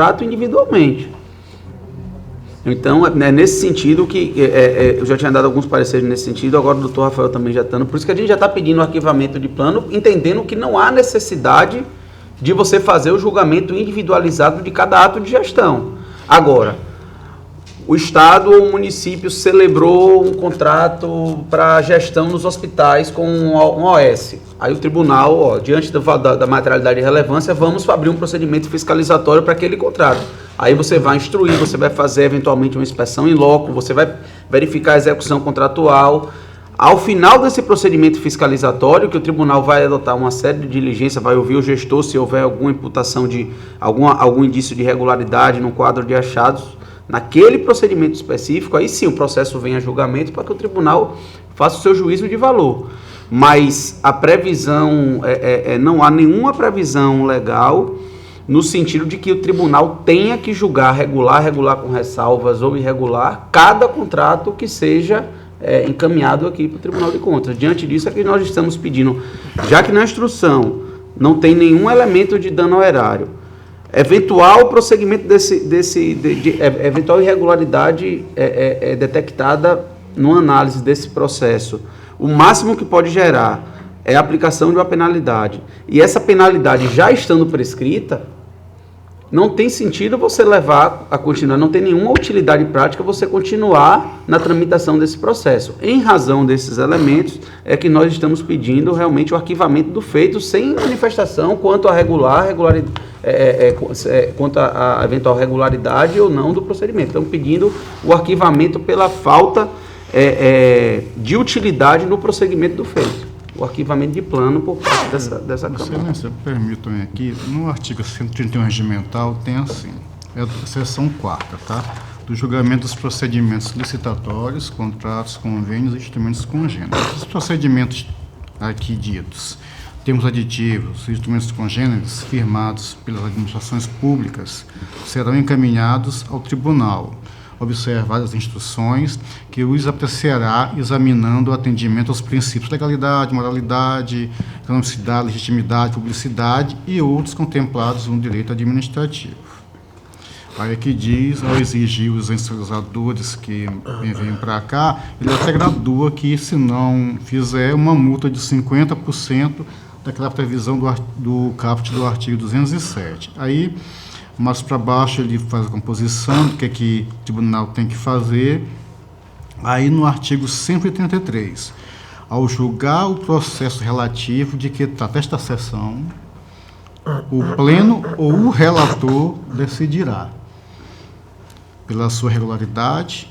contrato individualmente. Então, é nesse sentido que eu já tinha dado alguns pareceres nesse sentido, agora o doutor Rafael também já está. Por isso que a gente já está pedindo o arquivamento de plano, entendendo que não há necessidade de você fazer o julgamento individualizado de cada ato de gestão. Agora, o Estado ou o município celebrou um contrato para gestão nos hospitais com um OS. Aí o tribunal, diante da materialidade e relevância, vamos abrir um procedimento fiscalizatório para aquele contrato. Aí você vai instruir, você vai fazer eventualmente uma inspeção in loco, você vai verificar a execução contratual. Ao final desse procedimento fiscalizatório, que o tribunal vai adotar uma série de diligências, vai ouvir o gestor se houver alguma imputação de algum indício de irregularidade no quadro de achados, naquele procedimento específico, aí sim o processo vem a julgamento para que o tribunal faça o seu juízo de valor. Mas a previsão, não há nenhuma previsão legal no sentido de que o tribunal tenha que julgar regular com ressalvas ou irregular, cada contrato que seja encaminhado aqui para o Tribunal de Contas. Diante disso é que nós estamos pedindo, já que na instrução não tem nenhum elemento de dano ao erário, eventual prosseguimento eventual irregularidade detectada numa análise desse processo, o máximo que pode gerar é a aplicação de uma penalidade. E essa penalidade já estando prescrita, não tem sentido você levar a continuar, não tem nenhuma utilidade prática você continuar na tramitação desse processo. Em razão desses elementos, é que nós estamos pedindo realmente o arquivamento do feito sem manifestação quanto a quanto a eventual regularidade ou não do procedimento. Estamos pedindo o arquivamento pela falta de utilidade no prosseguimento do feito. O arquivamento de plano por parte dessa Câmara. Excelência, permitam aqui, no artigo 131 regimental tem assim, seção 4ª, tá? Do julgamento dos procedimentos licitatórios, contratos, convênios e instrumentos congêneres. Os procedimentos aqui ditos, termos aditivos, instrumentos congêneres firmados pelas administrações públicas serão encaminhados ao tribunal, observadas as instruções que os apreciará examinando o atendimento aos princípios de legalidade, moralidade, economicidade, legitimidade, publicidade e outros contemplados no direito administrativo. Aí aqui diz, ao exigir os fiscalizadores que venham para cá, ele até gradua que, se não fizer, uma multa de 50% daquela previsão do caput do artigo 207. Aí, mais para baixo, ele faz a composição do que o tribunal tem que fazer. Aí, no artigo 133, ao julgar o processo relativo de que trata esta sessão, o pleno ou o relator decidirá pela sua regularidade,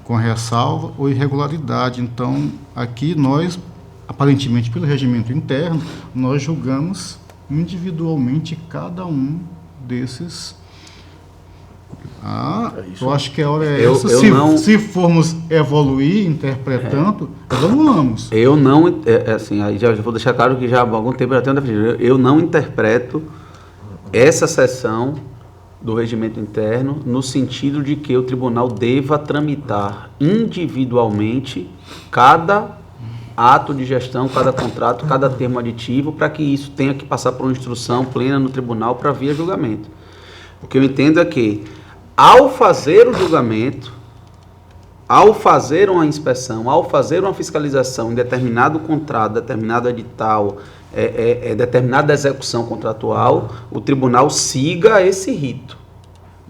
com ressalva ou irregularidade. Então, aqui nós, aparentemente pelo regimento interno, nós julgamos individualmente cada um desses. Eu acho que a hora é essa. Se formos evoluir interpretando, evoluamos. Eu não, assim, aí já vou deixar claro que já há algum tempo eu já tenho definido, eu não interpreto essa seção do regimento interno no sentido de que o tribunal deva tramitar individualmente cada ato de gestão, cada contrato, cada termo aditivo, para que isso tenha que passar por uma instrução plena no tribunal para via julgamento. O que eu entendo é que, ao fazer o julgamento, ao fazer uma inspeção, ao fazer uma fiscalização em determinado contrato, determinado edital, determinada execução contratual, o tribunal siga esse rito,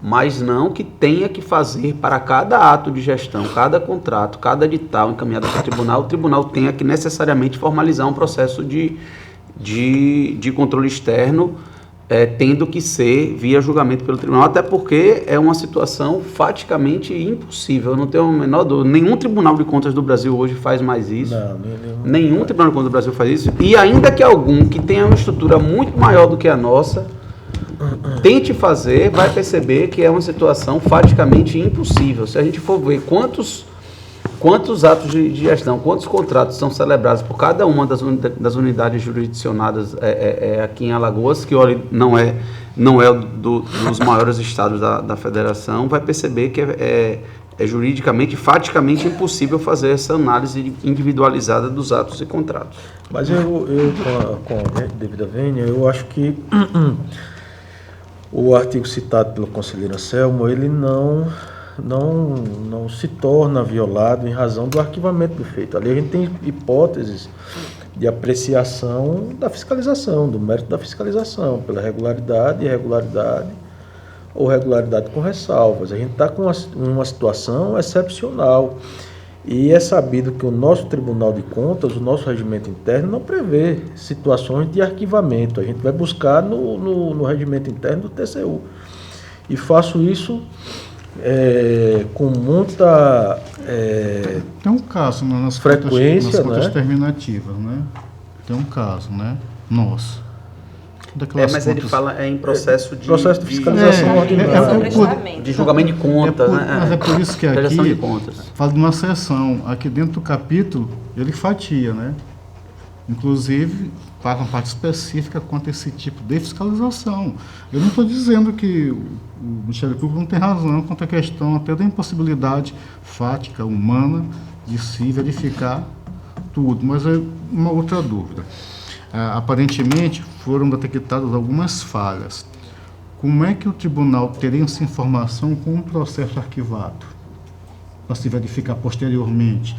mas não que tenha que fazer para cada ato de gestão, cada contrato, cada edital encaminhado para o tribunal tenha que necessariamente formalizar um processo de controle externo, tendo que ser via julgamento pelo tribunal, até porque é uma situação faticamente impossível. Eu não tenho a menor dúvida. Nenhum Tribunal de Contas do Brasil hoje faz mais isso. Nenhum Tribunal de Contas do Brasil faz isso. E ainda que algum que tenha uma estrutura muito maior do que a nossa tente fazer, vai perceber que é uma situação faticamente impossível. Se a gente for ver quantos atos de gestão, quantos contratos são celebrados por cada uma das unidades jurisdicionadas aqui em Alagoas, que não é dos maiores estados da federação, vai perceber que é juridicamente, faticamente impossível fazer essa análise individualizada dos atos e contratos. Mas eu com a devida vênia, eu acho que o artigo citado pelo conselheiro Anselmo, ele não se torna violado em razão do arquivamento do feito. Ali a gente tem hipóteses de apreciação da fiscalização, do mérito da fiscalização, pela regularidade, irregularidade ou regularidade com ressalvas. A gente está com uma situação excepcional e é sabido que o nosso Tribunal de Contas, o nosso regimento interno, não prevê situações de arquivamento. A gente vai buscar no regimento interno do TCU. E faço isso com muita tem um caso nas frequência, contas né? terminativas, né? Tem um caso, né? Nossa. Mas ele fala em processo de fiscalização ordinária. De julgamento de contas, né? Mas é por isso que aqui de contas. fala de uma seção. Aqui dentro do capítulo, ele fatia, né? Inclusive, faz uma parte específica quanto a esse tipo de fiscalização. Eu não estou dizendo que o Ministério Público não tem razão quanto à questão até da impossibilidade fática, humana, de se verificar tudo, mas é uma outra dúvida. Aparentemente, foram detectadas algumas falhas. Como é que o tribunal teria essa informação com um processo arquivado, para se verificar posteriormente?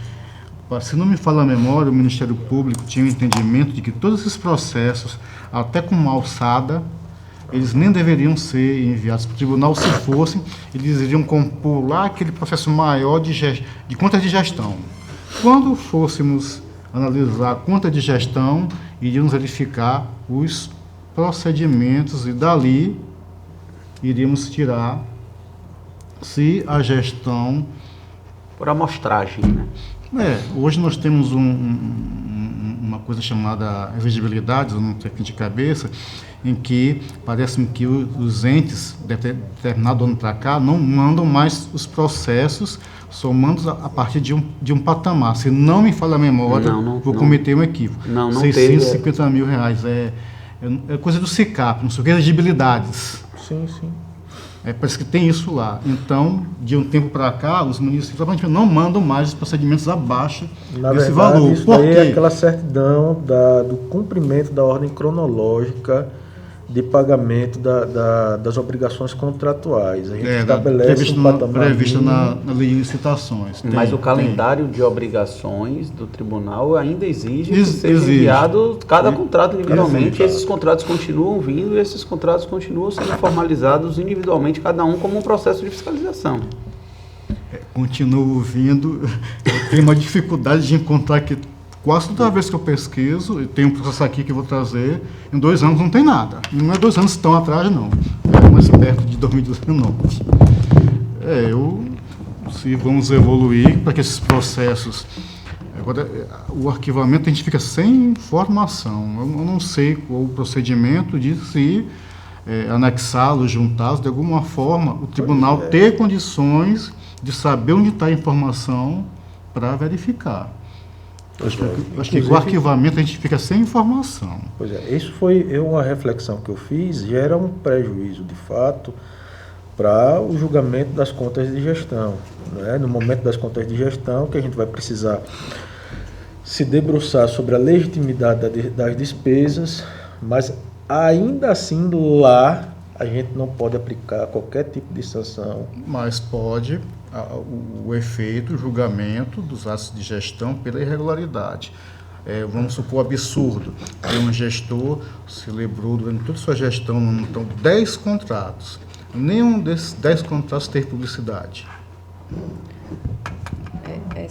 Se não me falha a memória, o Ministério Público tinha o entendimento de que todos esses processos, até com uma alçada, eles nem deveriam ser enviados para o tribunal. Se fossem, eles iriam compor lá aquele processo maior de contas de gestão. Quando fôssemos analisar a conta de gestão, iríamos verificar os procedimentos e dali iríamos tirar se a gestão... Por amostragem, né? Hoje nós temos uma coisa chamada exigibilidade, eu não tenho aqui de cabeça, em que parece-me que os entes, de determinado ano para cá, não mandam mais os processos, só mandam a partir de um patamar. Se não me falha a memória, vou cometer um equívoco. Não 650 mil reais. É coisa do SICAP, não sei o que, exigibilidades. Sim. Parece que tem isso lá. Então, de um tempo para cá, os municípios aparentemente não mandam mais os procedimentos abaixo desse valor. Isso daí é aquela certidão do cumprimento da ordem cronológica de pagamento das obrigações contratuais. A gente estabelece um patamar prevista na lei de licitações. Mas o calendário de obrigações do tribunal ainda exige que seja enviado cada contrato individualmente. Esses contratos continuam vindo e esses contratos continuam sendo formalizados individualmente, cada um como um processo de fiscalização. Continuo vindo, eu tenho uma dificuldade de encontrar que quase toda vez que eu pesquiso, e tem um processo aqui que eu vou trazer, em 2 anos não tem nada. E não é 2 anos tão atrás, não. É mais perto de 2019. Se vamos evoluir para que esses processos... Agora, o arquivamento a gente fica sem informação. Eu não sei qual o procedimento de se anexá-los, juntá-los, de alguma forma, o tribunal ter condições de saber onde está a informação para verificar. Acho que com o arquivamento a gente fica sem informação. Pois é, isso foi uma reflexão que eu fiz, gera um prejuízo de fato para o julgamento das contas de gestão, né? No momento das contas de gestão, que a gente vai precisar se debruçar sobre a legitimidade das despesas, mas ainda assim lá a gente não pode aplicar qualquer tipo de sanção. Mas pode o efeito, o julgamento dos atos de gestão pela irregularidade. Vamos supor absurdo, tem um gestor celebrou durante toda a sua gestão, então 10 contratos, nenhum desses 10 contratos teve publicidade.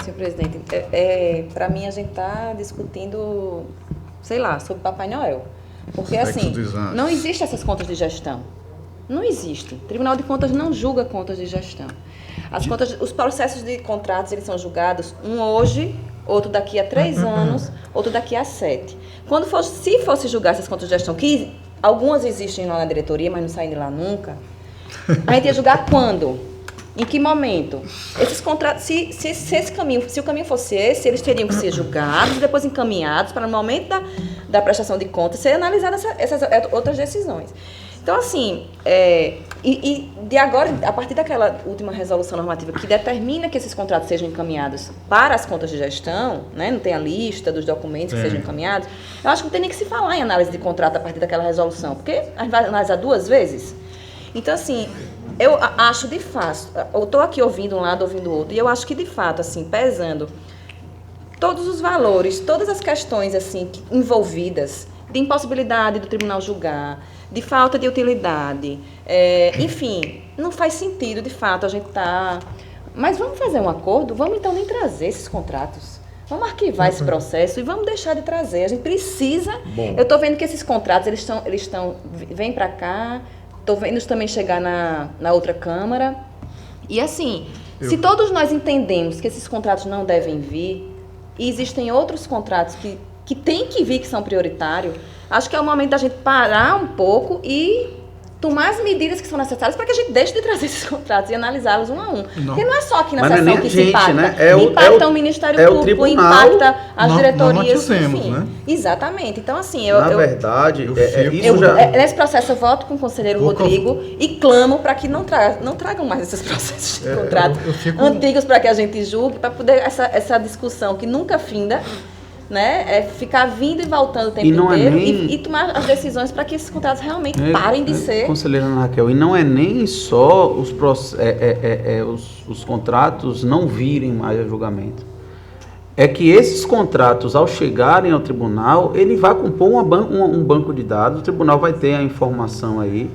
Senhor presidente, para mim a gente está discutindo, sei lá, sobre Papai Noel, porque assim, não existem essas contas de gestão. Não existe. O Tribunal de Contas não julga contas de gestão. Os processos de contratos, eles são julgados, um hoje, outro daqui a 3 anos, outro daqui a 7. Se fosse julgar essas contas de gestão, que algumas existem lá na diretoria, mas não saem de lá nunca, a gente ia julgar quando? Em que momento? Esses contratos, se o caminho fosse esse, eles teriam que ser julgados e depois encaminhados para, no momento da prestação de contas, ser analisadas essas outras decisões. Então, assim, de agora, a partir daquela última resolução normativa que determina que esses contratos sejam encaminhados para as contas de gestão, né, não tem a lista dos documentos que sejam encaminhados, eu acho que não tem nem que se falar em análise de contrato a partir daquela resolução, porque a gente vai analisar 2 vezes. Então, assim, eu acho de fato, eu estou aqui ouvindo um lado, ouvindo o outro, e eu acho que de fato, assim, pesando todos os valores, todas as questões assim envolvidas, de impossibilidade do tribunal julgar, de falta de utilidade, enfim, não faz sentido, de fato, a gente tá... Mas vamos fazer um acordo? Vamos então nem trazer esses contratos. Vamos arquivar esse processo e vamos deixar de trazer. A gente precisa... Eu estou vendo que esses contratos, eles estão vêm para cá, estou vendo também chegar na outra Câmara. E assim, se todos nós entendemos que esses contratos não devem vir, e existem outros contratos que têm que vir, que são prioritários, acho que é o momento da gente parar um pouco e tomar as medidas que são necessárias para que a gente deixe de trazer esses contratos e analisá-los um a um. Porque não é só aqui na sessão que se impacta. Né? Impacta o Ministério Público, impacta as diretorias, enfim. Né? Exatamente. Então, assim, na verdade, nesse processo eu voto com o conselheiro Rodrigo e clamo para que não tragam mais esses processos de contrato antigos para que a gente julgue, para poder essa discussão que nunca finda, né, ficar vindo e voltando o tempo inteiro e tomar as decisões para que esses contratos realmente parem de ser... Conselheira Ana Raquel, e não é nem só os contratos não virem mais a julgamento. É que esses contratos, ao chegarem ao tribunal, ele vai compor um banco de dados, o tribunal vai ter a informação aí,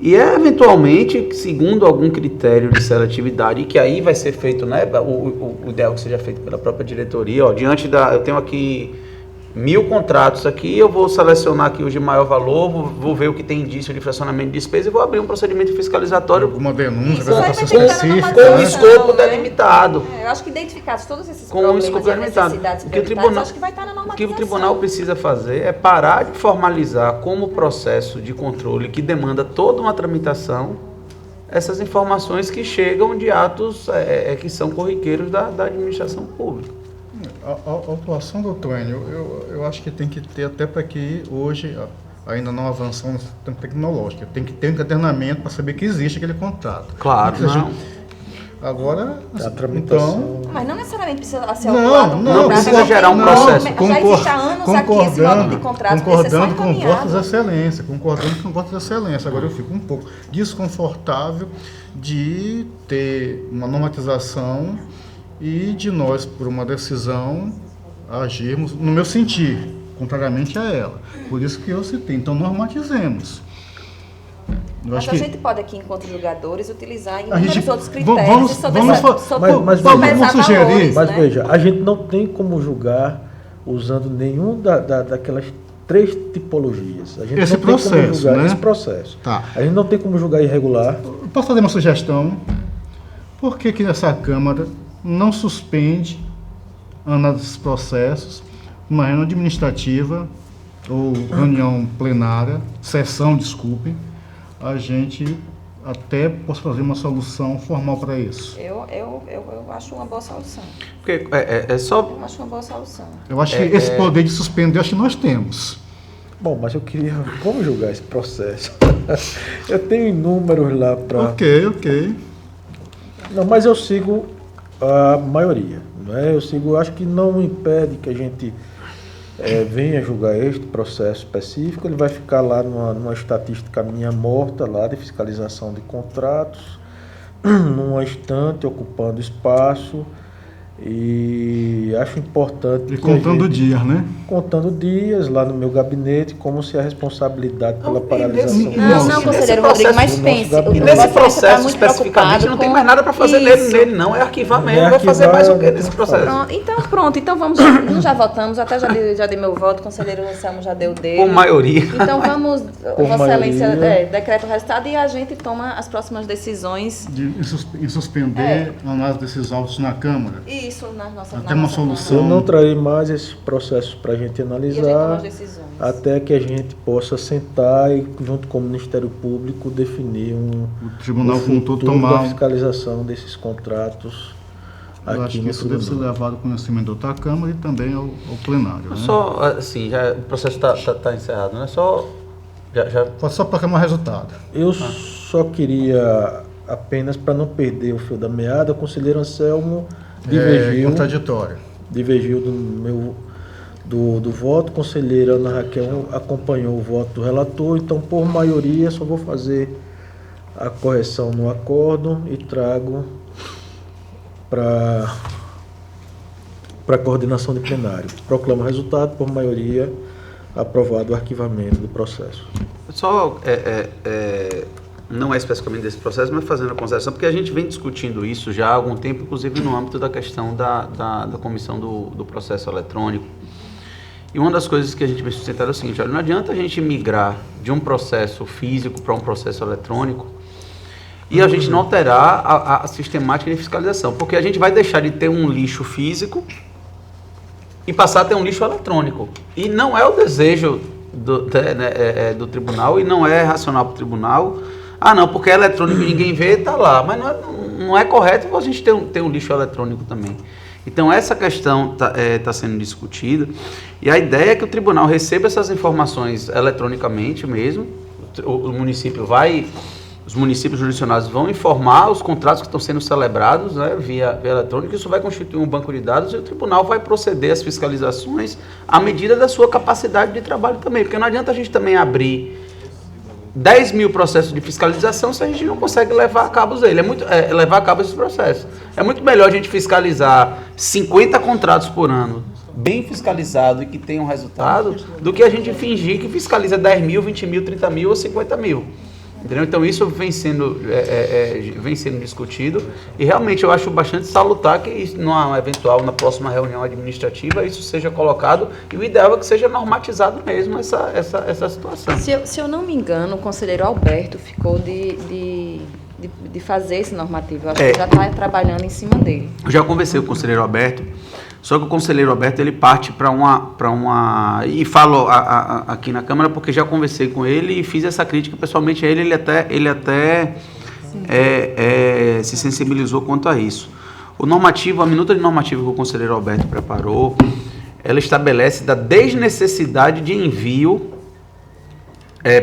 e eventualmente, segundo algum critério de seletividade, que aí vai ser feito, né, o ideal que seja feito pela própria diretoria, eu tenho aqui 1.000 contratos aqui, eu vou selecionar aqui os de maior valor, vou ver o que tem indício de fracionamento de despesa e vou abrir um procedimento fiscalizatório. Alguma denúncia, com um escopo delimitado. Eu acho que identificados todos esses problemas e necessidades prioritárias, acho que vai estar na normatização. O que o tribunal precisa fazer é parar de formalizar como processo de controle que demanda toda uma tramitação essas informações que chegam de atos que são corriqueiros da administração pública. A atuação do Enio, eu acho que tem que ter, até para que hoje ainda não avançamos na tecnológica, tem que ter um encadernamento para saber que existe aquele contrato. Claro, Agora, a tramitação... Então... Mas não necessariamente precisa ser não precisa gerar um processo. Já existe há anos aqui esse modo de contrato. Concordando com votos de excelência, Agora eu fico um pouco desconfortável de ter uma normatização e de nós, por uma decisão, agirmos, no meu sentir, contrariamente a ela. Por isso que eu citei. Então, normatizemos. Mas a gente pode aqui, enquanto julgadores, utilizar inúmeros outros critérios vamos sugerir. Valores, mas né? veja, a gente não tem como julgar usando nenhum daquelas 3 tipologias. A gente esse não processo, tem como julgar né? Esse processo. Tá. A gente não tem como julgar irregular. Posso fazer uma sugestão? Por que nessa Câmara não suspende desses processos, uma reunião administrativa ou reunião plenária, a gente até possa fazer uma solução formal para isso. Eu acho uma boa solução. Porque Eu acho uma boa solução. Eu acho que esse poder de suspender, acho que nós temos. Bom, mas eu queria... Como julgar esse processo? Eu tenho números lá para... Ok. Não, mas eu sigo a maioria. Né? Eu acho que não impede que a gente venha julgar este processo específico. Ele vai ficar lá numa estatística minha morta lá de fiscalização de contratos, numa estante, ocupando espaço. E acho importante... E contando dias, né? Contando dias lá no meu gabinete, como se a responsabilidade pela paralisação... Não, conselheiro Rodrigo, mas pense. E nesse processo, especificamente, não tem mais nada para fazer nele, não. É arquivar mesmo. Vai fazer mais o que nesse processo? Pronto. Então vamos... Já votamos, até já dei meu voto, o conselheiro Anselmo já deu dele. Com maioria. Então vamos... Vossa Excelência decreta o resultado e a gente toma as próximas decisões. Em suspender a análise desses autos na Câmara. Isso, na nossa... Até uma solução. Eu não trarei mais esses processos para a gente analisar, até que a gente possa sentar e, junto com o Ministério Público, definir o Tribunal futuro da fiscalização desses contratos. Eu acho que isso deve ser levado ao conhecimento da outra Câmara e também ao plenário. Né? Só, assim, o processo está encerrado, não é só... Só para ter um resultado. Eu só queria, apenas para não perder o fio da meada, o conselheiro Anselmo divergiu do voto. Conselheira Ana Raquel acompanhou o voto do relator, então por maioria só vou fazer a correção no acórdão e trago para a coordenação de plenário. Proclamo o resultado, por maioria, aprovado o arquivamento do processo. Só, não é especificamente desse processo, mas fazendo a consideração, porque a gente vem discutindo isso já há algum tempo, inclusive no âmbito da questão da comissão do processo eletrônico. E uma das coisas que a gente vem sustentando é o seguinte: olha, não adianta a gente migrar de um processo físico para um processo eletrônico e a gente não alterar a sistemática de fiscalização, porque a gente vai deixar de ter um lixo físico e passar a ter um lixo eletrônico. E não é o desejo do tribunal e não é racional para o tribunal. Ah, não, porque é eletrônico e ninguém vê, está lá. Mas não é correto a gente ter um lixo eletrônico também. Então, essa questão está sendo discutida e a ideia é que o tribunal receba essas informações eletronicamente mesmo. Os municípios jurisdicionados vão informar os contratos que estão sendo celebrados, né, via eletrônica. Isso vai constituir um banco de dados e o tribunal vai proceder às fiscalizações à medida da sua capacidade de trabalho também. Porque não adianta a gente também abrir 10 mil processos de fiscalização se a gente não consegue levar a cabo levar a cabo esses processos. É muito melhor a gente fiscalizar 50 contratos por ano, bem fiscalizado e que tenham resultado, do que a gente fingir que fiscaliza 10 mil, 20 mil, 30 mil ou 50 mil. Entendeu? Então isso vem sendo discutido e realmente eu acho bastante salutar que na próxima reunião administrativa isso seja colocado, e o ideal é que seja normatizado mesmo essa situação. Se eu não me engano, o conselheiro Alberto ficou de fazer esse normativo. Eu acho que já está trabalhando em cima dele. Eu já conversei com o conselheiro Alberto, só que o conselheiro Alberto ele parte para uma e falo aqui na Câmara porque já conversei com ele e fiz essa crítica pessoalmente a ele. Ele até se sensibilizou quanto a isso. A minuta de normativo que o conselheiro Alberto preparou, ela estabelece da desnecessidade de envio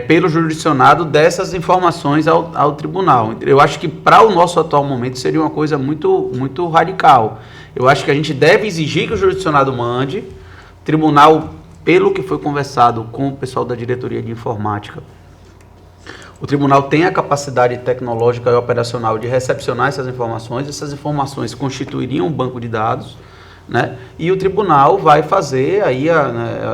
pelo jurisdicionado dessas informações ao tribunal. Eu acho que para o nosso atual momento seria uma coisa muito, muito radical. Eu acho que a gente deve exigir que o jurisdicionado mande. O tribunal, pelo que foi conversado com o pessoal da diretoria de informática, o tribunal tem a capacidade tecnológica e operacional de recepcionar essas informações constituiriam um banco de dados, né? E o tribunal vai fazer, aí,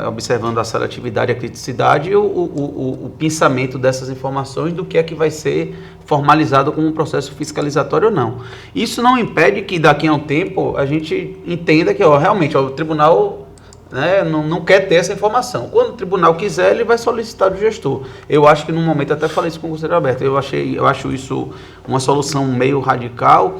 observando a seletividade e a criticidade, o pensamento dessas informações do que é que vai ser formalizado como um processo fiscalizatório ou não. Isso não impede que daqui a um tempo a gente entenda que realmente o tribunal, né, não quer ter essa informação. Quando o tribunal quiser, ele vai solicitar do gestor. Eu acho que no momento, até falei isso com o conselheiro Alberto, eu acho isso uma solução meio radical.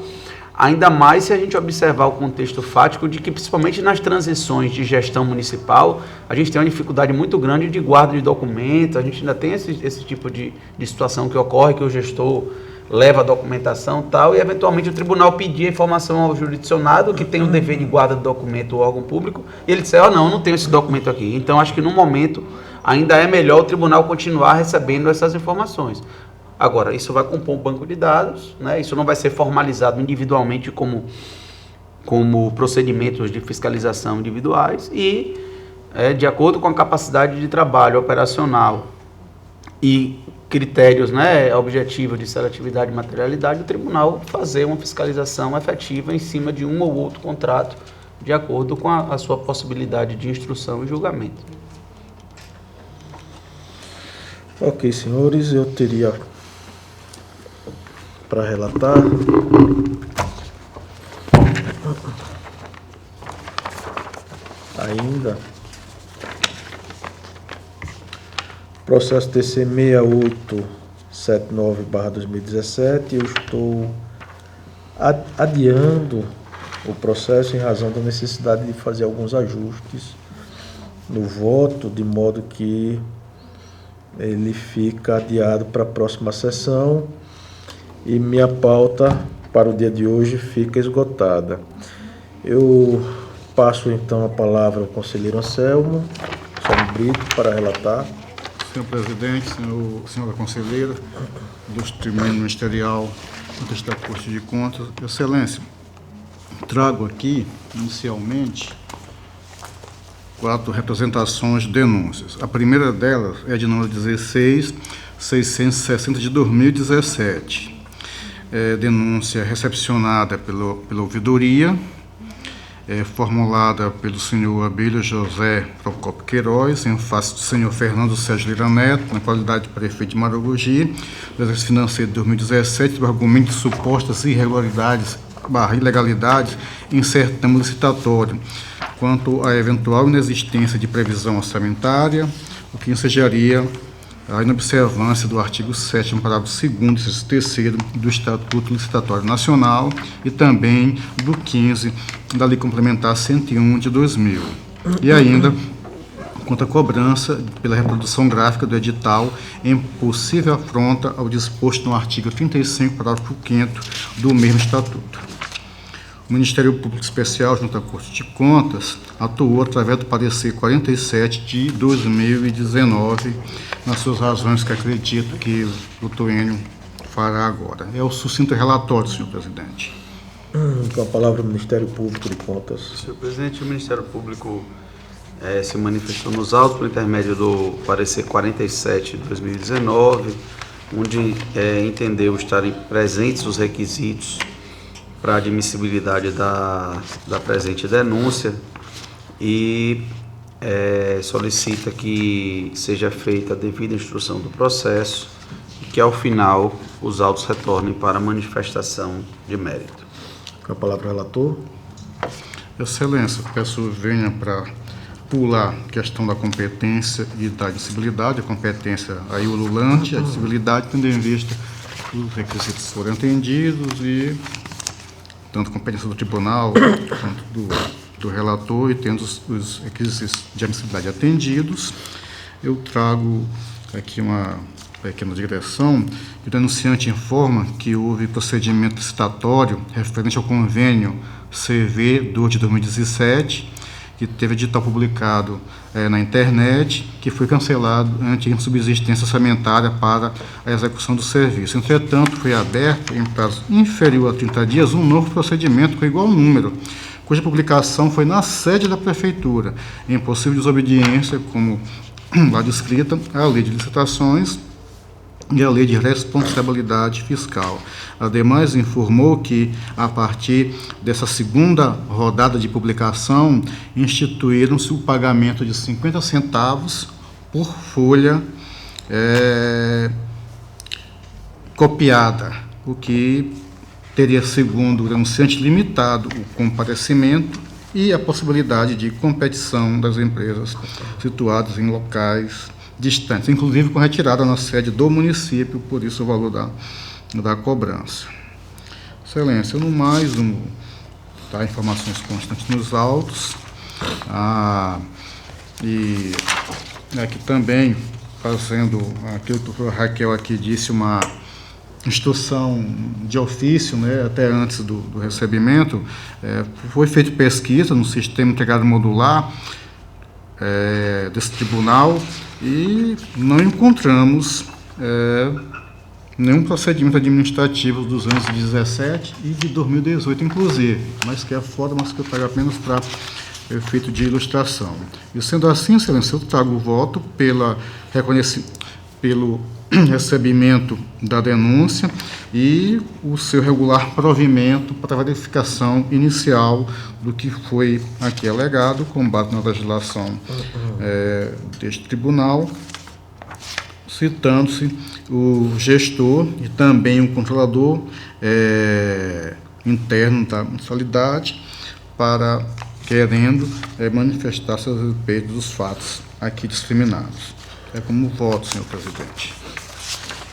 Ainda mais se a gente observar o contexto fático de que, principalmente nas transições de gestão municipal, a gente tem uma dificuldade muito grande de guarda de documentos, a gente ainda tem esse tipo de situação que ocorre, que o gestor leva a documentação e tal, e eventualmente o tribunal pedir a informação ao jurisdicionado, que tem o dever de guarda de documento, o órgão público, e ele disser, não, eu não tenho esse documento aqui. Então, acho que no momento ainda é melhor o tribunal continuar recebendo essas informações. Agora, isso vai compor um banco de dados, né? Isso não vai ser formalizado individualmente como procedimentos de fiscalização individuais e, de acordo com a capacidade de trabalho operacional e critérios, né, objetivos de seletividade e materialidade, o tribunal fazer uma fiscalização efetiva em cima de um ou outro contrato, de acordo com a sua possibilidade de instrução e julgamento. Ok, senhores, eu teria para relatar ainda processo TC 6879/2017. Eu estou adiando o processo em razão da necessidade de fazer alguns ajustes no voto, de modo que ele fica adiado para a próxima sessão e minha pauta para o dia de hoje fica esgotada. Eu passo então a palavra ao conselheiro Anselmo Brito para relatar. Senhor presidente, senhora conselheira, ilustre membro ministerial, da Corte de Contas, excelência, trago aqui, inicialmente, 4 representações de denúncias. A primeira delas é de número 16, 660 de 2017. Denúncia recepcionada pela ouvidoria, formulada pelo senhor Abílio José Procópio Queiroz, em face do senhor Fernando Sérgio Lira Neto, na qualidade de prefeito de Maragogi, do exercício financeiro de 2017, do argumento de supostas irregularidades / ilegalidades em certame licitatório, quanto à eventual inexistência de previsão orçamentária, o que ensejaria a inobservância do artigo 7º, parágrafo 2º e 3º do Estatuto Licitatório Nacional e também do 15 da Lei Complementar 101 de 2000. E ainda quanto à cobrança pela reprodução gráfica do edital em possível afronta ao disposto no artigo 35, parágrafo 5º do mesmo Estatuto. O Ministério Público Especial, junto à Corte de Contas, atuou através do parecer 47 de 2019, nas suas razões que acredito que o doutor Enio fará agora. É o sucinto relatório, senhor presidente. Com a palavra o Ministério Público de Contas. Senhor presidente, o Ministério Público se manifestou nos autos por intermédio do parecer 47 de 2019, onde entendeu estarem presentes os requisitos para a admissibilidade da presente denúncia e solicita que seja feita a devida instrução do processo e que, ao final, os autos retornem para a manifestação de mérito. Com a palavra o relator. Excelência, peço venha para pular a questão da competência e da admissibilidade, a competência aí ululante, a admissibilidade tendo em vista os requisitos foram atendidos e tanto a competência do tribunal quanto do relator e tendo os requisitos de admissibilidade atendidos, eu trago aqui uma pequena digressão, que o denunciante informa que houve procedimento licitatório referente ao convênio CV2 de 2017, que teve edital publicado na internet, que foi cancelado ante insubsistência orçamentária para a execução do serviço. Entretanto, foi aberto, em prazo inferior a 30 dias, um novo procedimento com igual número, cuja publicação foi na sede da Prefeitura, em possível desobediência, como lá descrita, à Lei de Licitações e a Lei de Responsabilidade Fiscal. Ademais, informou que, a partir dessa segunda rodada de publicação, instituíram-se o pagamento de 50 centavos por folha copiada, o que teria, segundo o denunciante, limitado o comparecimento e a possibilidade de competição das empresas situadas em locais distantes, inclusive com retirada na sede do município, por isso o valor da cobrança. Excelência, no mais, informações constantes nos autos, e aqui também, fazendo aquilo que o professor Raquel aqui disse, uma instrução de ofício, até antes do recebimento, foi feita pesquisa no sistema integrado modular desse tribunal e não encontramos nenhum procedimento administrativo dos anos de 2017 e de 2018, inclusive, mas que é fora, mas que eu trago apenas para efeito de ilustração. E sendo assim, excelência, eu trago o voto pelo recebimento da denúncia e o seu regular provimento para a verificação inicial do que foi aqui alegado, com base na legislação deste tribunal, citando-se o gestor e também o controlador interno da mensalidade, querendo manifestar-se a respeito dos fatos aqui discriminados. É como voto, senhor presidente.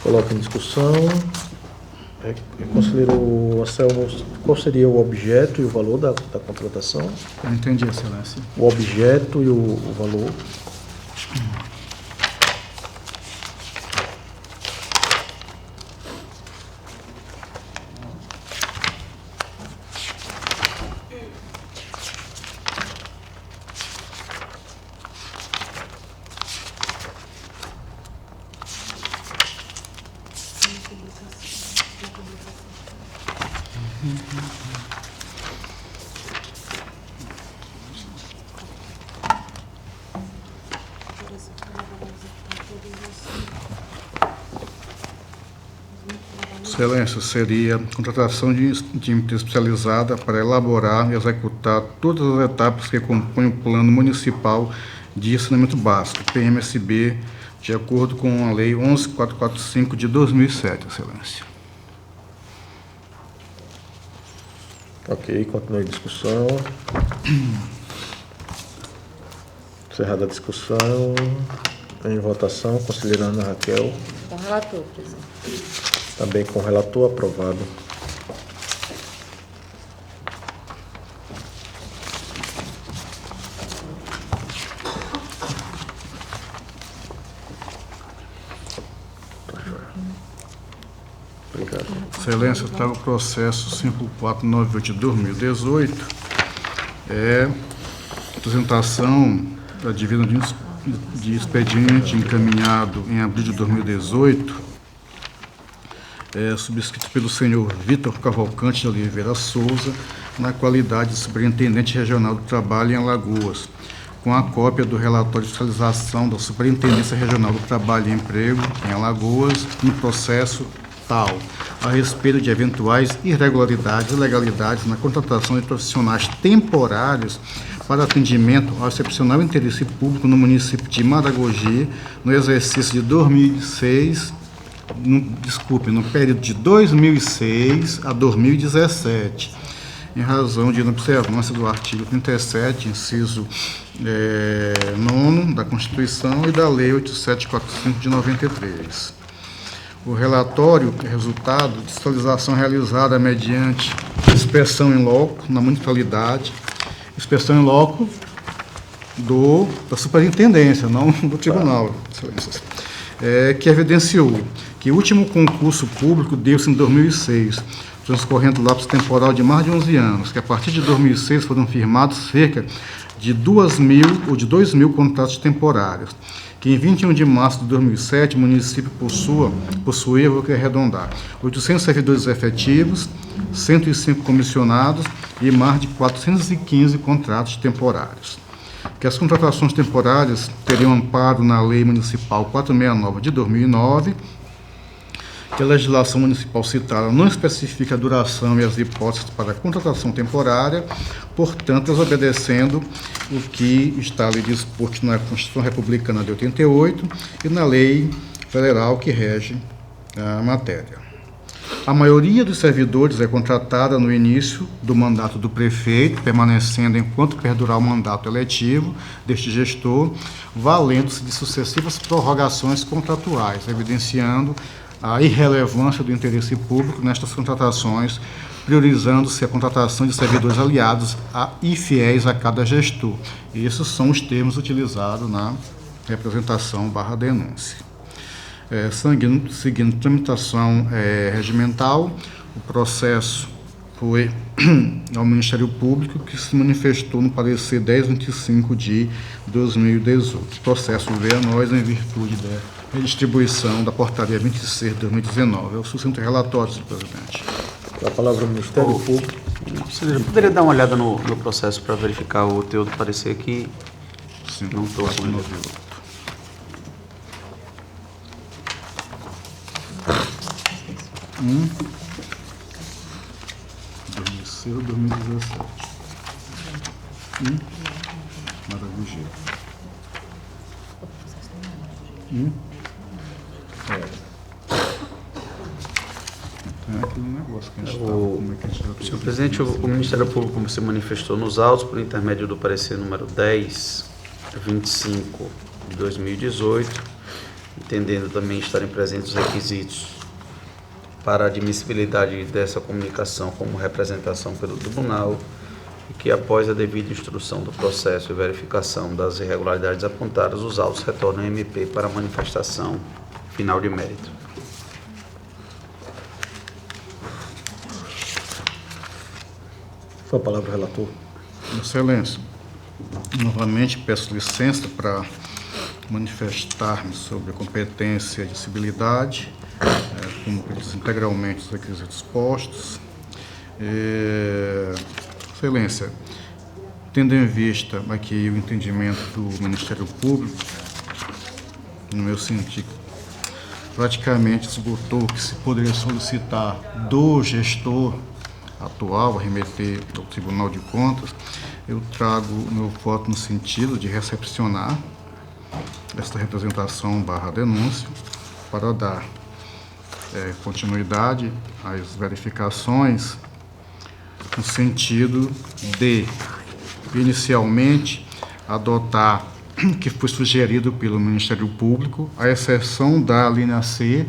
Coloca em discussão. Conselheiro Anselmo, qual seria o objeto e o valor da contratação? Eu entendi, excelência. O objeto e o valor. Excelência, seria contratação de empresa especializada para elaborar e executar todas as etapas que compõem o Plano Municipal de Saneamento Básico, PMSB, de acordo com a Lei 11.445 de 2007, Excelência. Ok, continue a discussão. Encerrada a discussão. Em votação, conselheira Ana Raquel. Com o relator, presidente. Também com o relator, aprovado. Obrigado. Excelência, está o processo 5498 de 2018, apresentação da dívida de expediente encaminhado em abril de 2018, subscrito pelo senhor Vitor Cavalcante de Oliveira Souza, na qualidade de superintendente regional do trabalho em Alagoas, com a cópia do relatório de fiscalização da Superintendência Regional do Trabalho e Emprego em Alagoas, no processo tal, a respeito de eventuais irregularidades e ilegalidades na contratação de profissionais temporários para atendimento ao excepcional interesse público no município de Maragogi, no exercício de 2006, no período de 2006 a 2017, em razão de inobservância do artigo 37, inciso 9 da Constituição e da Lei 8745 de 93. O relatório é resultado de fiscalização realizada mediante inspeção em loco na municipalidade, inspeção em loco da superintendência, não do tribunal, excelências, que evidenciou que o último concurso público deu-se em 2006, transcorrendo o lapso temporal de mais de 11 anos, que a partir de 2006 foram firmados cerca de 2.000 contratos temporários, que em 21 de março de 2007 o município possuía, vou querer arredondar, 800 servidores efetivos, 105 comissionados e mais de 415 contratos temporários. Que as contratações temporárias teriam amparo na Lei Municipal 469 de 2009, que a legislação municipal citada não especifica a duração e as hipóteses para a contratação temporária, portanto, obedecendo o que está ali disposto na Constituição Republicana de 88 e na Lei Federal que rege a matéria. A maioria dos servidores é contratada no início do mandato do prefeito, permanecendo enquanto perdurar o mandato eletivo deste gestor, valendo-se de sucessivas prorrogações contratuais, evidenciando a irrelevância do interesse público nestas contratações, priorizando-se a contratação de servidores aliados e fiéis a cada gestor. E esses são os termos utilizados na representação/denúncia. Seguindo tramitação regimental, o processo foi ao Ministério Público, que se manifestou no parecer 1025 de 2018. O processo veio a nós em virtude da redistribuição da portaria 26 de 2019. É o sucinto relatório, senhor presidente. A palavra ao Ministério Público. Você poderia dar uma olhada no processo para verificar o teor do parecer que Sim, não estou com ele. 2006 ou 2017. Maragogi. É aquele negócio que a gente está. Como é que a gente vai... Senhor presidente, o Ministério Público se manifestou nos autos por intermédio do parecer número 1025 de 2018, entendendo também estarem presentes os requisitos para a admissibilidade dessa comunicação como representação pelo tribunal e que, após a devida instrução do processo e verificação das irregularidades apontadas, os autos retornam ao MP para manifestação final de mérito. Sua palavra, relator. Excelência, novamente peço licença para manifestar-me sobre a competência e admissibilidade, cumprir integralmente os requisitos postos. Excelência, tendo em vista aqui o entendimento do Ministério Público, no meu sentido, praticamente esgotou o que se poderia solicitar do gestor atual, a remeter ao Tribunal de Contas, eu trago meu voto no sentido de recepcionar esta representação / denúncia para dar continuidade às verificações no sentido de, inicialmente, adotar que foi sugerido pelo Ministério Público, a exceção da linha C,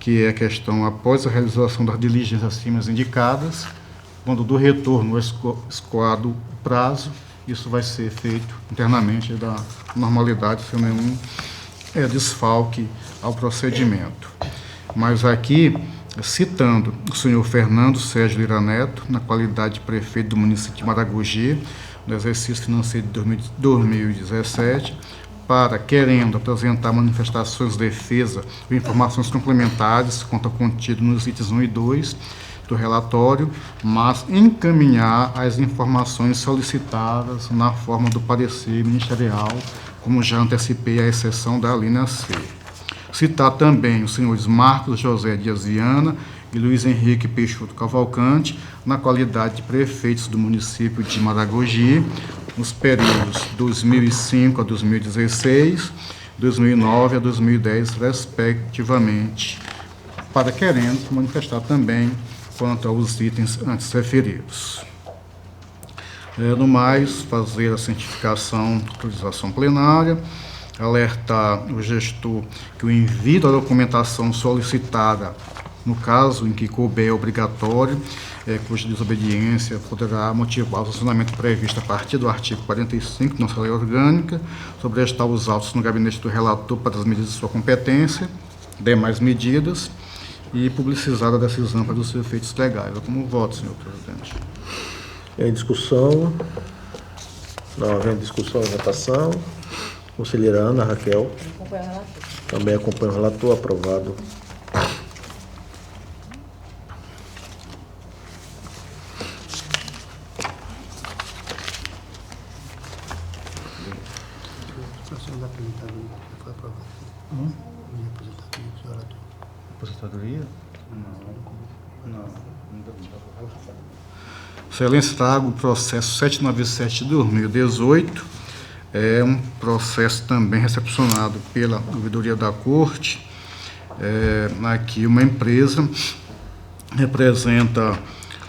que é a questão após a realização das diligências acima indicadas, quando do retorno escoado o prazo, isso vai ser feito internamente da normalidade, sem nenhum desfalque ao procedimento. Mas aqui, citando o senhor Fernando Sérgio Lira Neto, na qualidade de prefeito do município de Maragogi, no exercício financeiro de 2017, para, querendo apresentar manifestações de defesa ou informações complementares quanto ao contido nos itens 1 e 2 do relatório, mas encaminhar as informações solicitadas na forma do parecer ministerial, como já antecipei a exceção da linha C. Citar também os senhores Marcos José Dias Viana e Luiz Henrique Peixoto Cavalcante, na qualidade de prefeitos do município de Maragogi, nos períodos 2005 a 2016, 2009 a 2010, respectivamente, para querendo manifestar também quanto aos itens antes referidos. No mais, fazer a cientificação da autorização plenária, alertar o gestor que o envio da documentação solicitada, no caso em que couber obrigatório, cuja desobediência poderá motivar o sancionamento previsto a partir do artigo 45 da nossa lei orgânica, sobrestar os autos no gabinete do relator para as medidas de sua competência, demais medidas, e publicizar a decisão para os efeitos legais. Eu tomo voto, senhor presidente. Em discussão, não havendo discussão e votação, conselheira Ana Raquel. Também acompanha o relator, aprovado. Aposentadoria? Não. Excelência, trago o processo 797 de 2018. É um processo também recepcionado pela Ouvidoria da Corte. Aqui uma empresa representa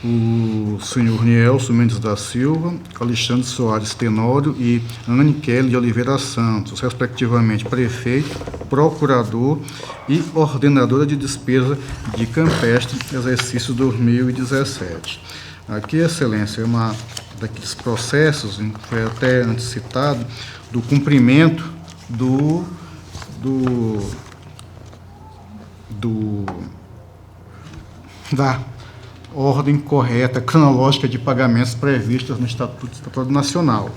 o senhor Nielson Mendes da Silva, Alexandre Soares Tenório e Anne Kelly de Oliveira Santos, respectivamente prefeito, procurador e ordenadora de despesa de Campestre, exercício 2017. Aqui, excelência, é uma daqueles processos, foi até antes citado, do cumprimento da ordem correta, cronológica de pagamentos previstas no Estatuto Nacional.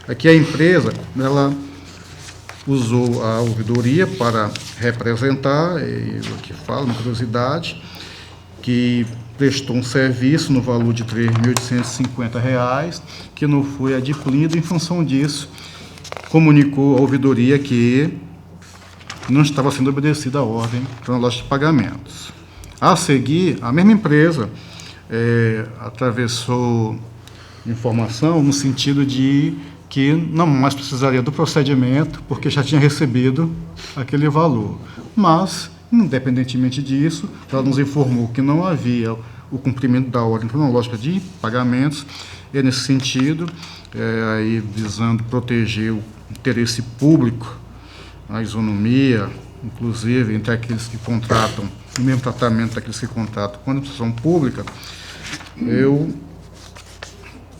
Aqui a empresa, ela usou a ouvidoria para representar, eu aqui falo, uma curiosidade, que prestou um serviço no valor de R$ 3.850, que não foi adimplido. Em função disso, comunicou à ouvidoria que não estava sendo obedecida a ordem cronológica de pagamentos. A seguir, a mesma empresa atravessou informação no sentido de que não mais precisaria do procedimento, porque já tinha recebido aquele valor. Mas, independentemente disso, ela nos informou que não havia o cumprimento da ordem cronológica de pagamentos, e nesse sentido, aí visando proteger o interesse público, a isonomia, inclusive entre aqueles que contratam, o mesmo tratamento daqueles que contratam com a administração pública, eu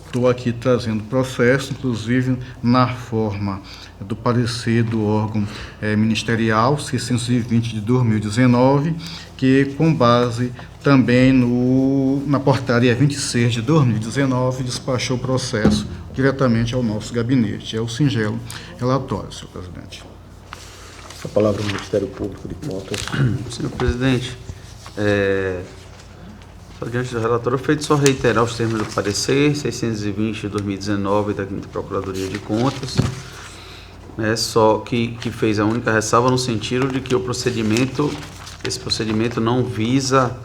estou aqui trazendo o processo, inclusive na forma do parecer do órgão ministerial 620 de 2019, que com base também na portaria 26 de 2019 despachou o processo diretamente ao nosso gabinete. É o singelo relatório, senhor presidente. A palavra ao Ministério Público de Contas. Senhor presidente, diante do relator, feito só reiterar os termos do parecer 620 de 2019 da 5ª Procuradoria de Contas, só que fez a única ressalva no sentido de que o procedimento esse procedimento não visa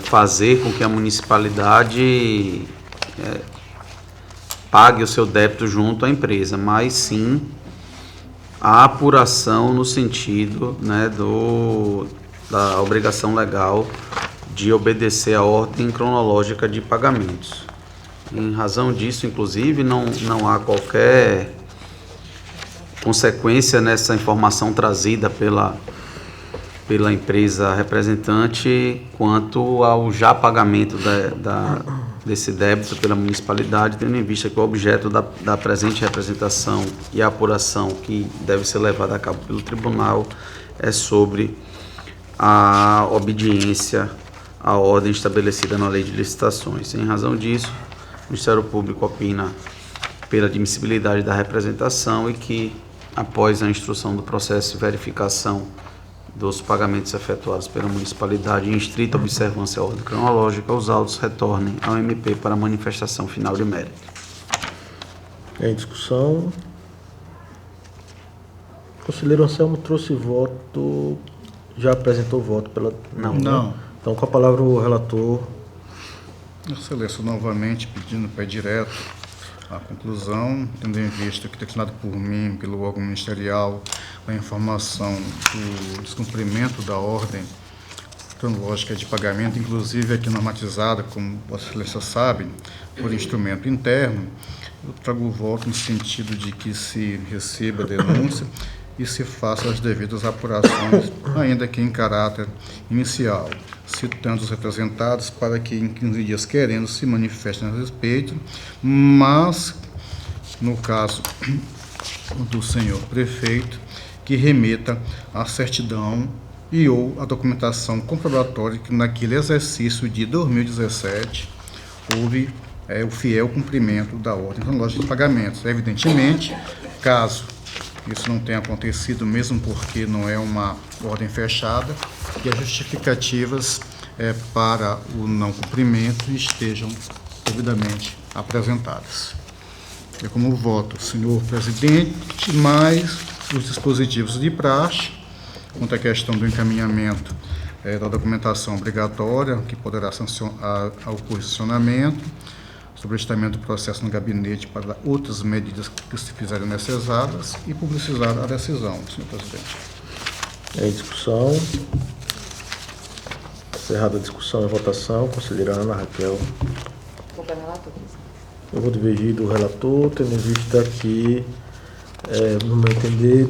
fazer com que a municipalidade pague o seu débito junto à empresa, mas sim a apuração no sentido, né, da obrigação legal de obedecer à ordem cronológica de pagamentos. Em razão disso, inclusive, não há qualquer consequência nessa informação trazida pela empresa representante quanto ao já pagamento desse débito pela municipalidade, tendo em vista que o objeto da presente representação e a apuração que deve ser levada a cabo pelo tribunal é sobre a obediência à ordem estabelecida na Lei de Licitações. Em razão disso, o Ministério Público opina pela admissibilidade da representação e que, após a instrução do processo de verificação dos pagamentos efetuados pela municipalidade em estrita observância à ordem cronológica, os autos retornem ao MP para manifestação final de mérito. Em discussão, o conselheiro Anselmo trouxe voto, já apresentou voto pela... Não. Então, com a palavra o relator. Excelência, novamente pedindo para ir direto à conclusão, tendo em vista que declinado por mim, pelo órgão ministerial, a informação do descumprimento da ordem cronológica de pagamento, inclusive aqui normatizada, como Vossa Excelência sabe, por instrumento interno, eu trago o voto no sentido de que se receba a denúncia e se faça as devidas apurações, ainda que em caráter inicial, citando os representados para que em 15 dias querendo se manifestem a respeito, mas, no caso do senhor prefeito, que remeta a certidão e ou a documentação comprobatória que naquele exercício de 2017 houve o fiel cumprimento da ordem cronológica de pagamentos. Evidentemente, caso isso não tenha acontecido, mesmo porque não é uma ordem fechada, que as justificativas para o não cumprimento estejam devidamente apresentadas. É como voto, senhor presidente, mais os dispositivos de praxe, quanto à questão do encaminhamento da documentação obrigatória, que poderá sancionar ao posicionamento, sobre o estamento do processo no gabinete para outras medidas que se fizerem necessárias e publicizar a decisão, senhor presidente. Em discussão. Encerrada a discussão e votação, conselheira Ana Raquel. Eu vou divergir do relator, tendo em vista que, no meu entender,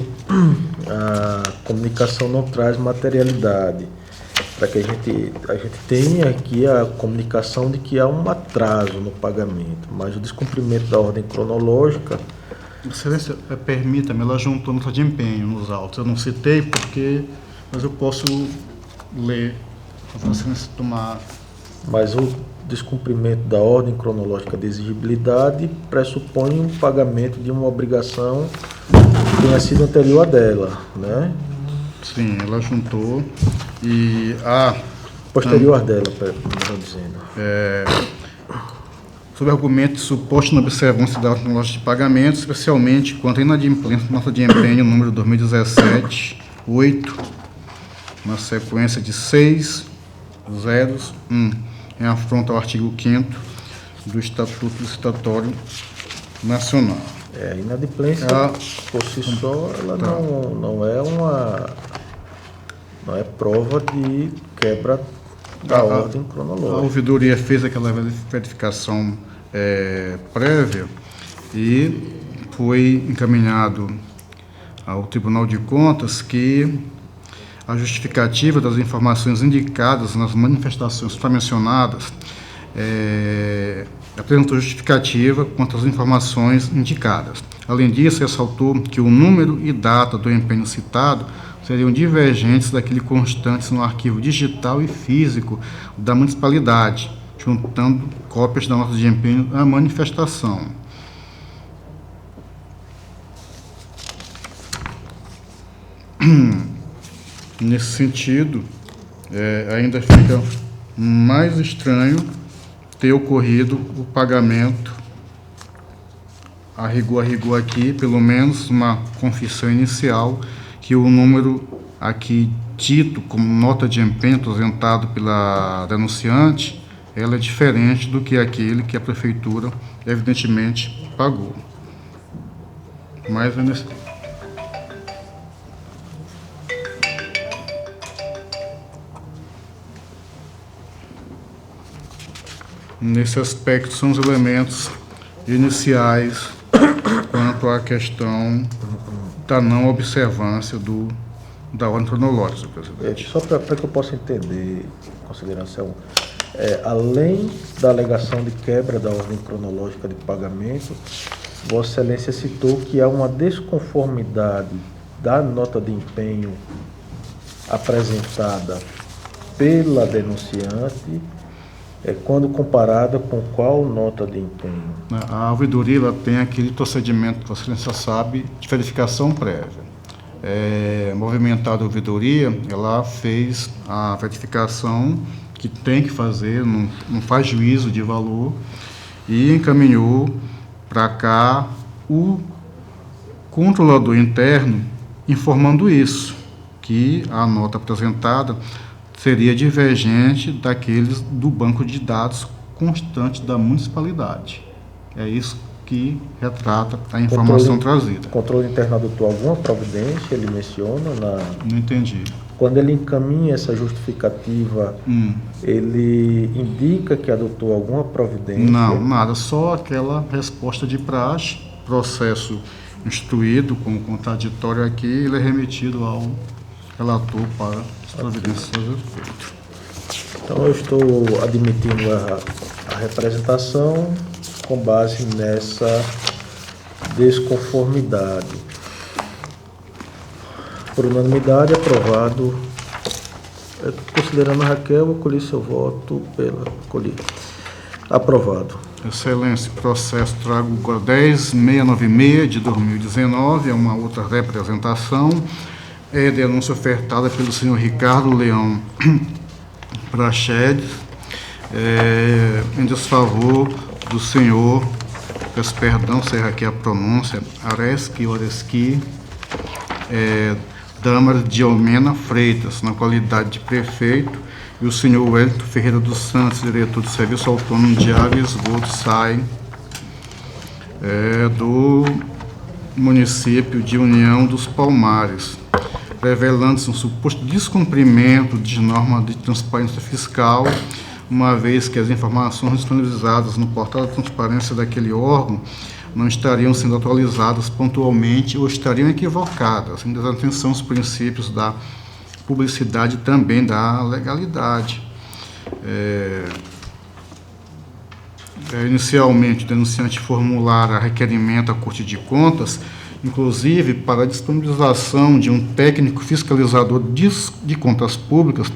a comunicação não traz materialidade. Para que a gente tenha aqui a comunicação de que há um atraso no pagamento, mas o descumprimento da ordem cronológica... Excelência, permita-me, ela juntou nota de empenho nos autos. Eu não citei mas eu posso ler, para você tomar... Mas o descumprimento da ordem cronológica de exigibilidade pressupõe um pagamento de uma obrigação que tenha sido anterior a dela, né? Sim, ela juntou e a... Posterior dela, melhor dizendo. Sob argumento de suposta inobservância da ordem cronológica de pagamento, especialmente quanto à inadimplência da nota de empenho número 2017-8, na sequência de 6 zeros 1, em afronta ao artigo 5º do Estatuto Licitatório Nacional. A inadimplência, por si só, ela não é prova de quebra da ordem cronológica. A ouvidoria fez aquela verificação prévia e foi encaminhado ao Tribunal de Contas que a justificativa das informações indicadas nas manifestações mencionadas apresentou justificativa quanto às informações indicadas. Além disso, ressaltou que o número e data do empenho citado seriam divergentes daquele constantes no arquivo digital e físico da municipalidade, juntando cópias da nota de empenho à manifestação. Nesse sentido, ainda fica mais estranho ter ocorrido o pagamento a rigor aqui, pelo menos uma confissão inicial, que o número aqui dito como nota de empenho apresentado pela denunciante, ela é diferente do que aquele que a prefeitura evidentemente pagou. Mas nesse aspecto são os elementos iniciais quanto à questão da não observância da ordem cronológica, presidente. Só para que eu possa entender, conselheiro Anselmo, além da alegação de quebra da ordem cronológica de pagamento, Vossa Excelência citou que há uma desconformidade da nota de empenho apresentada pela denunciante quando comparada com qual nota de empenho? A ouvidoria ela tem aquele procedimento que Vossa Excelência sabe de verificação prévia. Movimentada a ouvidoria, ela fez a verificação que tem que fazer, não faz juízo de valor, e encaminhou para cá o controlador interno informando isso, que a nota apresentada seria divergente daqueles do banco de dados constante da municipalidade. É isso que retrata a informação trazida. O controle interno adotou alguma providência, ele menciona Não entendi. Quando ele encaminha essa justificativa, ele indica que adotou alguma providência? Não, nada, só aquela resposta de praxe, processo instruído como contraditório aqui, ele é remetido ao relator para as providências a ser feitas. Então eu estou admitindo a representação com base nessa desconformidade. Por unanimidade, aprovado. Considerando a Raquel, acolhi seu voto pela acolhida. Aprovado. Excelência, processo trago agora 10.696 de 2019, é uma outra representação. É denúncia ofertada pelo senhor Ricardo Leão Prachedes, em desfavor do senhor, peço perdão, será aqui a pronúncia, Oreski, Dâmara de Almena Freitas, na qualidade de prefeito, e o senhor Wellington Ferreira dos Santos, diretor do Serviço Autônomo de Água e Esgoto, SAI, do município de União dos Palmares, revelando-se um suposto descumprimento de norma de transparência fiscal, uma vez que as informações disponibilizadas no portal da transparência daquele órgão não estariam sendo atualizadas pontualmente ou estariam equivocadas, em desatenção aos princípios da publicidade e também da legalidade. Inicialmente, o denunciante formulara requerimento à Corte de Contas, inclusive para a disponibilização de um técnico fiscalizador de contas públicas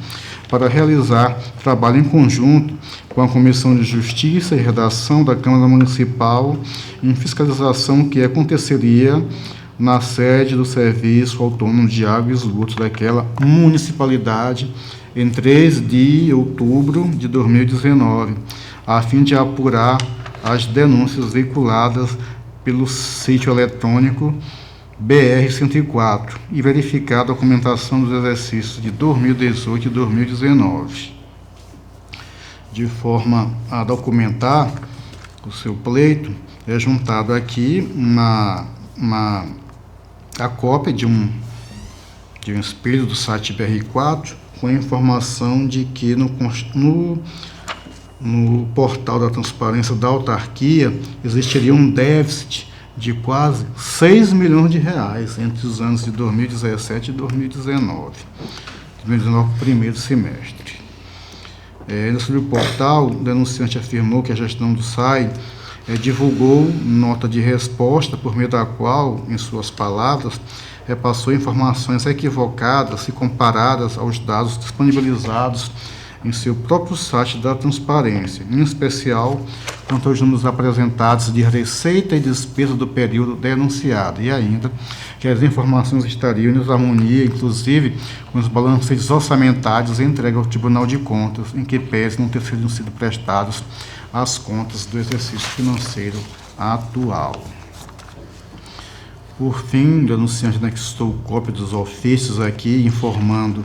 para realizar trabalho em conjunto com a Comissão de Justiça e Redação da Câmara Municipal em fiscalização que aconteceria na sede do Serviço Autônomo de Água e Esgoto daquela municipalidade em 3 de outubro de 2019, a fim de apurar as denúncias veiculadas pelo sítio eletrônico BR-104 e verificar a documentação dos exercícios de 2018 e 2019. De forma a documentar o seu pleito, é juntado aqui a cópia de um espelho do site BR-4 com a informação de que no portal da transparência da autarquia existiria um déficit de quase 6 milhões de reais entre os anos de 2017 e 2019. 2019, primeiro semestre. Sobre o portal, o denunciante afirmou que a gestão do SAI divulgou nota de resposta por meio da qual, em suas palavras, repassou informações equivocadas e comparadas aos dados disponibilizados em seu próprio site da transparência, em especial quanto aos números apresentados de receita e despesa do período denunciado, e ainda que as informações estariam em desarmonia, inclusive com os balancetes orçamentários entregues ao Tribunal de Contas, em que pese não ter sido prestados as contas do exercício financeiro atual. Por fim, o denunciante anexou cópia dos ofícios aqui, informando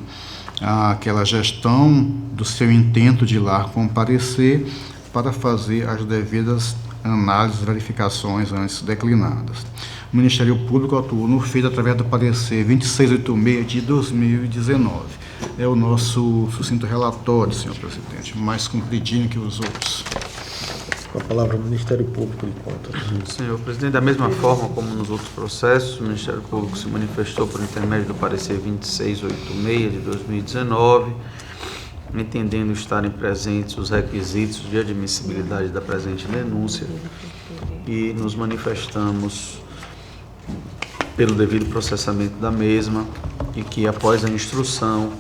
aquela gestão do seu intento de ir lá comparecer para fazer as devidas análises e verificações antes declinadas. O Ministério Público atuou no feito através do parecer 2686 de 2019. É o nosso sucinto relatório, senhor presidente, mais compridinho que os outros. Com a palavra o Ministério Público de Contas. Senhor presidente, da mesma forma como nos outros processos, o Ministério Público se manifestou por intermédio do parecer 2686 de 2019, entendendo estarem presentes os requisitos de admissibilidade da presente denúncia, e nos manifestamos pelo devido processamento da mesma, e que após a instrução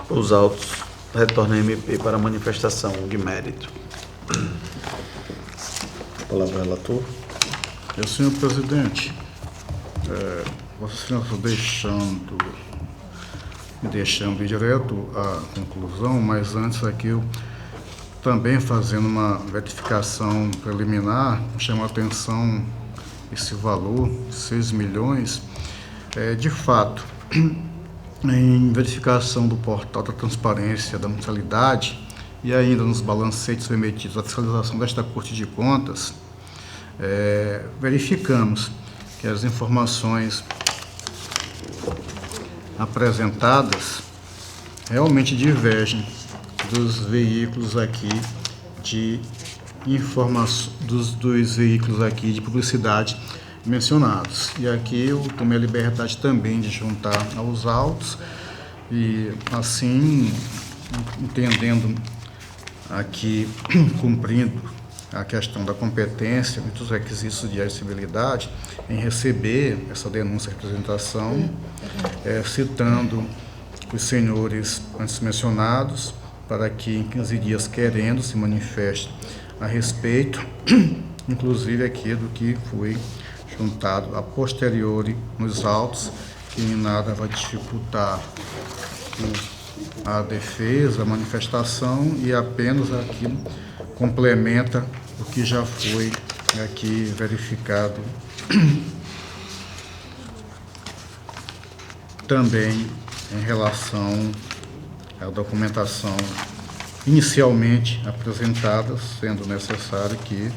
os autos retornem à MP para manifestação de mérito. Palavra relator. Senhor presidente, Vossa Excelência me deixando ir direto à conclusão, mas antes aqui eu também fazendo uma verificação preliminar, chama a atenção esse valor, 6 milhões, de fato, em verificação do portal da transparência da mensalidade e ainda nos balancetes remetidos à fiscalização desta Corte de Contas, verificamos que as informações apresentadas realmente divergem dos veículos aqui de informação, dos veículos aqui de publicidade mencionados. E aqui eu tomei a liberdade também de juntar aos autos e assim, entendendo aqui, cumprindo a questão da competência e dos requisitos de admissibilidade em receber essa denúncia de representação, citando os senhores antes mencionados, para que em 15 dias querendo se manifeste a respeito, inclusive aqui do que foi juntado a posteriori nos autos, que em nada vai dificultar a defesa, a manifestação, e apenas aquilo complementa o que já foi aqui verificado também em relação à documentação inicialmente apresentada, sendo necessário que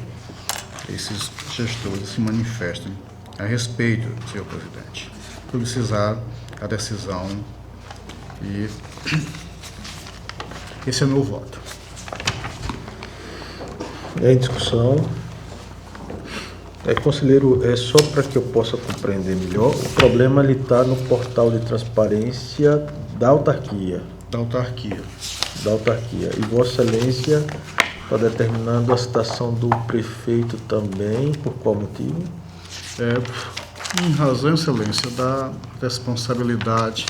esses gestores se manifestem a respeito, senhor presidente, publicizar a decisão, e esse é o meu voto. Em discussão. Conselheiro, só para que eu possa compreender melhor, o problema está no portal de transparência da autarquia. Da autarquia. E Vossa Excelência está determinando a citação do prefeito também, por qual motivo? Em razão, Excelência, da responsabilidade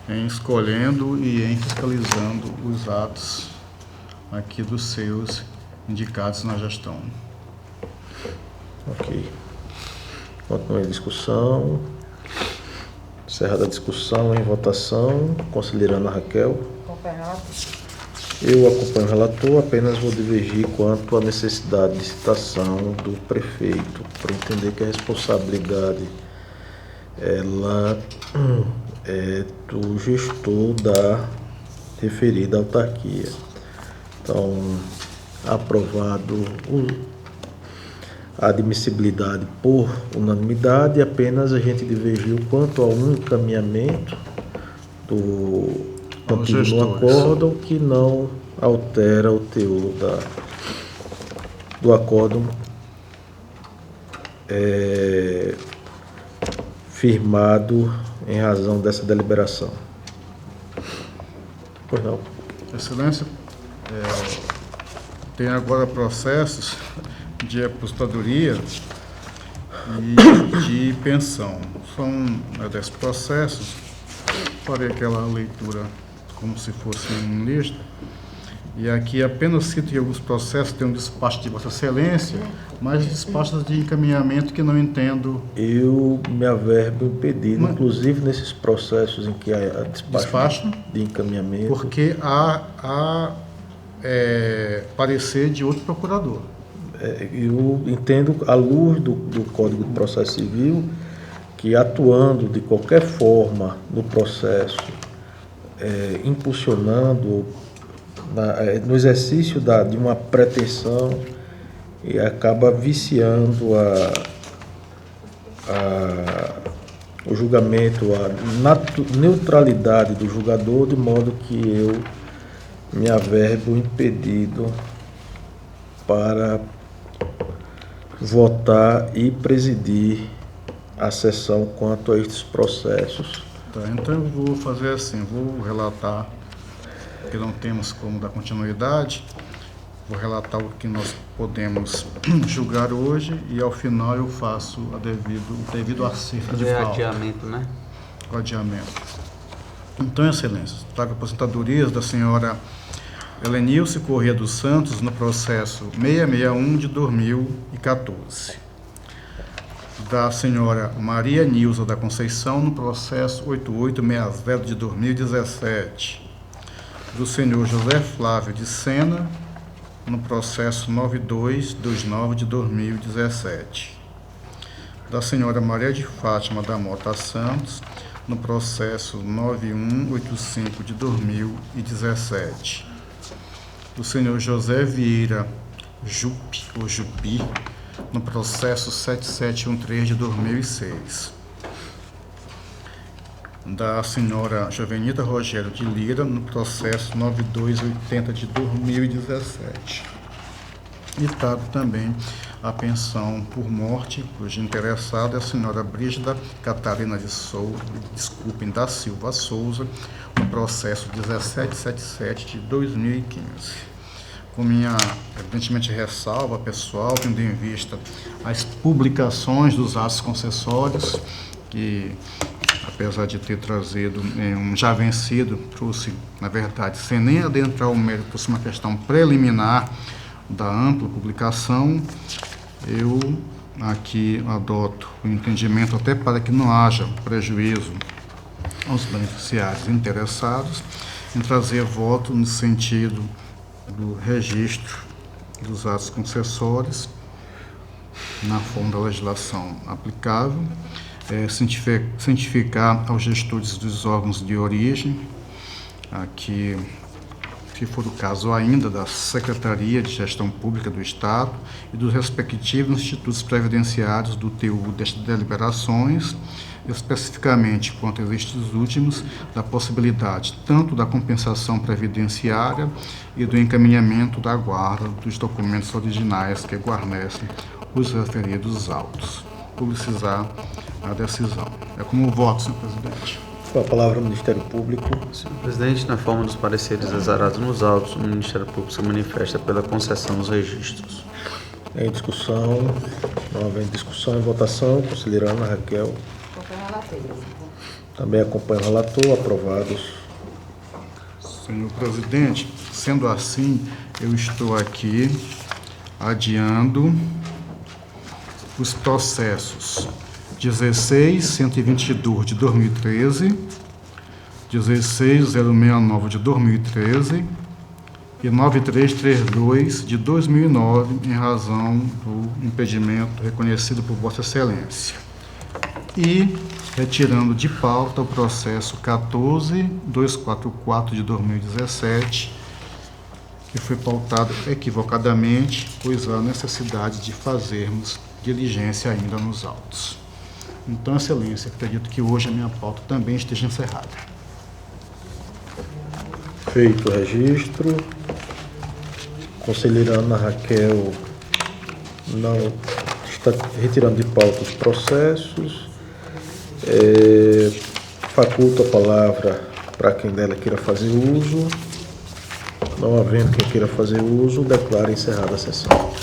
em escolhendo e em fiscalizando os atos aqui dos seus indicados na gestão. Ok. Continua em discussão. Encerrada a discussão, em votação. Conselheira Ana Raquel. Eu acompanho o relator, apenas vou divergir quanto à necessidade de citação do prefeito, por entender que a responsabilidade ela é do gestor da referida autarquia. Então, aprovado a admissibilidade por unanimidade, apenas a gente divergiu quanto ao encaminhamento do contido no acórdão, que não altera o teor do acórdão firmado em razão dessa deliberação. Pois não. Excelência, tem agora processos de apostadoria e de pensão. São 10 processos. Farei aquela leitura como se fosse em lista. E aqui apenas cito que alguns processos tem um despacho de Vossa Excelência, mas despachos de encaminhamento que não entendo. Eu me averbo em pedido, inclusive nesses processos em que há despacho de encaminhamento. Porque há parecer de outro procurador. Eu entendo, à luz do Código de Processo Civil, que atuando de qualquer forma no processo, impulsionando no exercício de uma pretensão, e acaba viciando o julgamento, a neutralidade do julgador, de modo que eu me averbo impedido para votar e presidir a sessão quanto a estes processos. Tá, então eu vou fazer assim, vou relatar, que não temos como dar continuidade, vou relatar o que nós podemos julgar hoje e ao final eu faço o devido acerto de pauta. Adiamento, né? O adiamento. Então, Excelência, trago aposentadorias da senhora Helenilce Corrêa dos Santos no processo 661 de 2014. Da senhora Maria Nilza da Conceição no processo 8860 de 2017. Do senhor José Flávio de Sena no processo 9229 de 2017. Da senhora Maria de Fátima da Mota Santos no processo 9185 de 2017. Do senhor José Vieira Jupi, no processo 7713 de 2006. Da senhora Jovenita Rogério de Lira, no processo 9280 de 2017. E trago também a pensão por morte, cuja interessada é a senhora Brígida Catarina da Silva Souza, no processo 1777 de 2015. Com minha, evidentemente, ressalva pessoal, tendo em vista as publicações dos atos concessórios, que, apesar de ter trazido um já vencido, trouxe, na verdade, sem nem adentrar o mérito, trouxe uma questão preliminar da ampla publicação. Eu aqui adoto o entendimento, até para que não haja prejuízo aos beneficiários interessados, em trazer voto no sentido do registro dos atos concessórios na forma da legislação aplicável, cientificar aos gestores dos órgãos de origem, aqui, se for o caso ainda, da Secretaria de Gestão Pública do Estado e dos respectivos institutos previdenciários do TU destas deliberações, especificamente quanto a estes últimos, da possibilidade tanto da compensação previdenciária e do encaminhamento da guarda dos documentos originais que guarnecem os referidos autos. Publicizar a decisão. É como voto, senhor presidente. Com a palavra o Ministério Público. Senhor presidente, na forma dos pareceres exarados nos autos, o Ministério Público se manifesta pela concessão dos registros. Em discussão, não havendo discussão e votação, conselheira Ana Raquel. Também acompanha o relator, aprovados. Senhor presidente, sendo assim, eu estou aqui adiando os processos 16.122 de 2013, 16.069 de 2013 e 9332 de 2009, em razão do impedimento reconhecido por Vossa Excelência. E retirando de pauta o processo 14.244 de 2017, que foi pautado equivocadamente, pois há necessidade de fazermos diligência ainda nos autos. Então, Excelência, acredito que hoje a minha pauta também esteja encerrada. Feito o registro. Conselheira Ana Raquel não está retirando de pauta os processos. Faculto a palavra para quem dela queira fazer uso. Não havendo quem queira fazer uso, declaro encerrada a sessão.